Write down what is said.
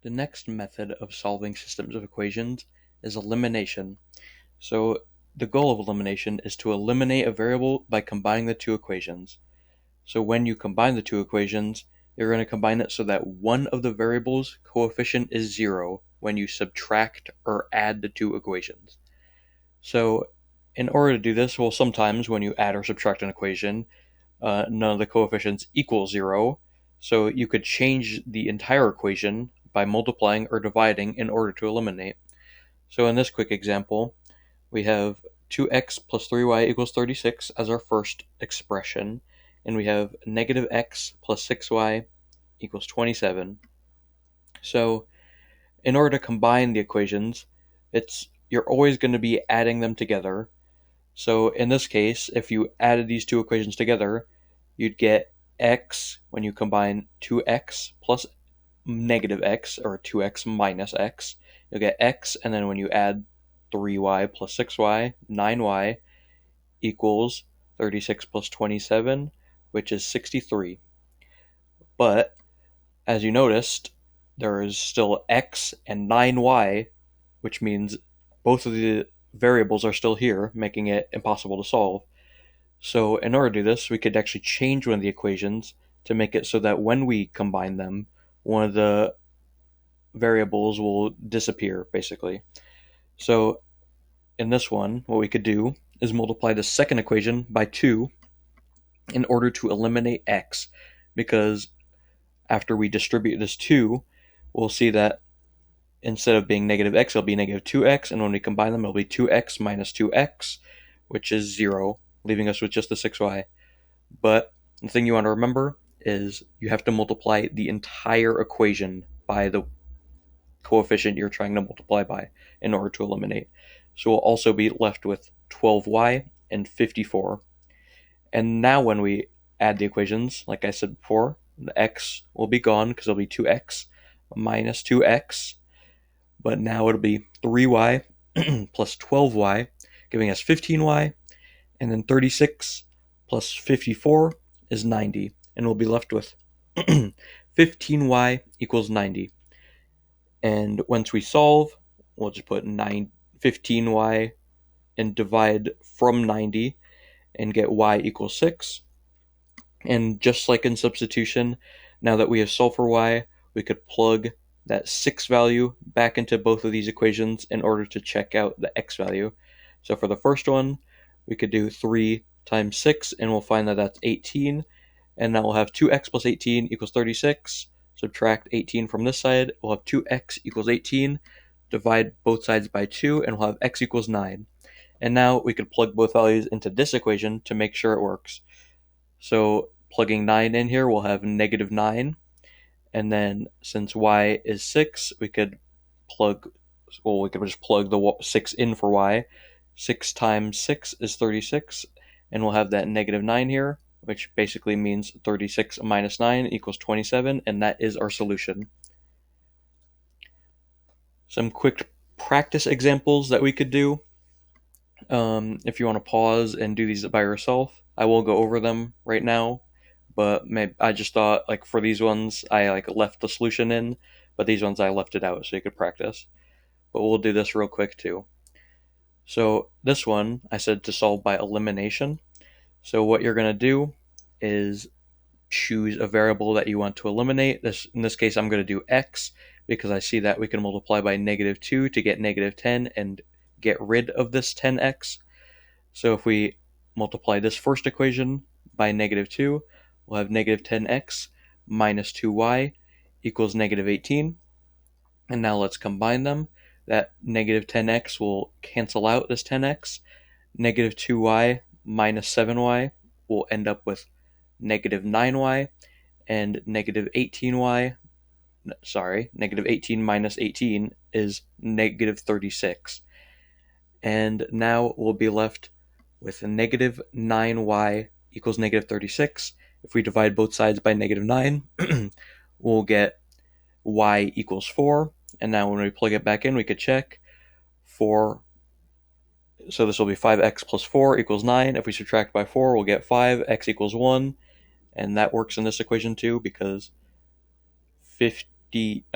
The next method of solving systems of equations is elimination. So the goal of elimination is to eliminate a variable by combining the two equations. So when you combine the two equations, you're going to combine it so that one of the variables' coefficient is 0 when you subtract or add the two equations. So in order to do this, well, sometimes when you add or subtract an equation, none of the coefficients equal 0, so you could change the entire equation by multiplying or dividing in order to eliminate. So in this quick example, we have 2x plus 3y equals 36 as our first expression, and we have negative x plus 6y equals 27. So in order to combine the equations, you're always going to be adding them together. So in this case, if you added these two equations together, you'd get x when you combine 2x plus negative x, or 2x minus x. You'll get x, and then when you add 3y plus 6y, 9y equals 36 plus 27, which is 63. But as you noticed, there is still x and 9y, which means both of the variables are still here, making it impossible to solve. So in order to do this, we could actually change one of the equations to make it so that when we combine them, one of the variables will disappear, basically. So in this one, what we could do is multiply the second equation by 2 in order to eliminate x, because after we distribute this 2, we'll see that instead of being negative x, it'll be negative 2x, and when we combine them, it'll be 2x minus 2x, which is 0, leaving us with just the 6y. But the thing you want to remember is you have to multiply the entire equation by the coefficient you're trying to multiply by in order to eliminate. So we'll also be left with 12y and 54. And now when we add the equations, like I said before, the x will be gone because it'll be 2x minus 2x. But now it'll be 3y plus 12y, giving us 15y. And then 36 plus 54 is 90. And we'll be left with 15y equals 90. And once we solve, we'll just put 15y and divide from 90 and get y equals 6. And just like in substitution, now that we have solved for y, we could plug that 6 value back into both of these equations in order to check out the x value. So for the first one, we could do 3 times 6, and we'll find that that's 18. And now we'll have 2x plus 18 equals 36. Subtract 18 from this side, we'll have 2x equals 18. Divide both sides by 2, and we'll have x equals 9. And now we could plug both values into this equation to make sure it works. So plugging 9 in here, we'll have negative 9. And then since y is 6, we could just plug the 6 in for y. 6 times 6 is 36, and we'll have that negative 9 here, which basically means 36 minus 9 equals 27, and that is our solution. Some quick practice examples that we could do. If you want to pause and do these by yourself, I will go over them right now, but maybe I just thought, like, for these ones, I left the solution in, but these ones I left it out so you could practice. But we'll do this real quick too. So this one, I said to solve by elimination. So what you're going to do is choose a variable that you want to eliminate. In this case, I'm going to do x because I see that we can multiply by negative 2 to get negative 10 and get rid of this 10x. So if we multiply this first equation by negative 2, we'll have negative 10x minus 2y equals negative 18. And now let's combine them. That negative 10x will cancel out this 10x. Negative 2y minus 7y will end up with negative 9y, and negative 18 minus 18 is negative 36. And now we'll be left with negative 9y equals negative 36. If we divide both sides by negative 9, we'll get y equals 4. And now when we plug it back in, we could check 4. So this will be 5x plus 4 equals 9. If we subtract by 4, we'll get 5. X equals 1. And that works in this equation too, because 50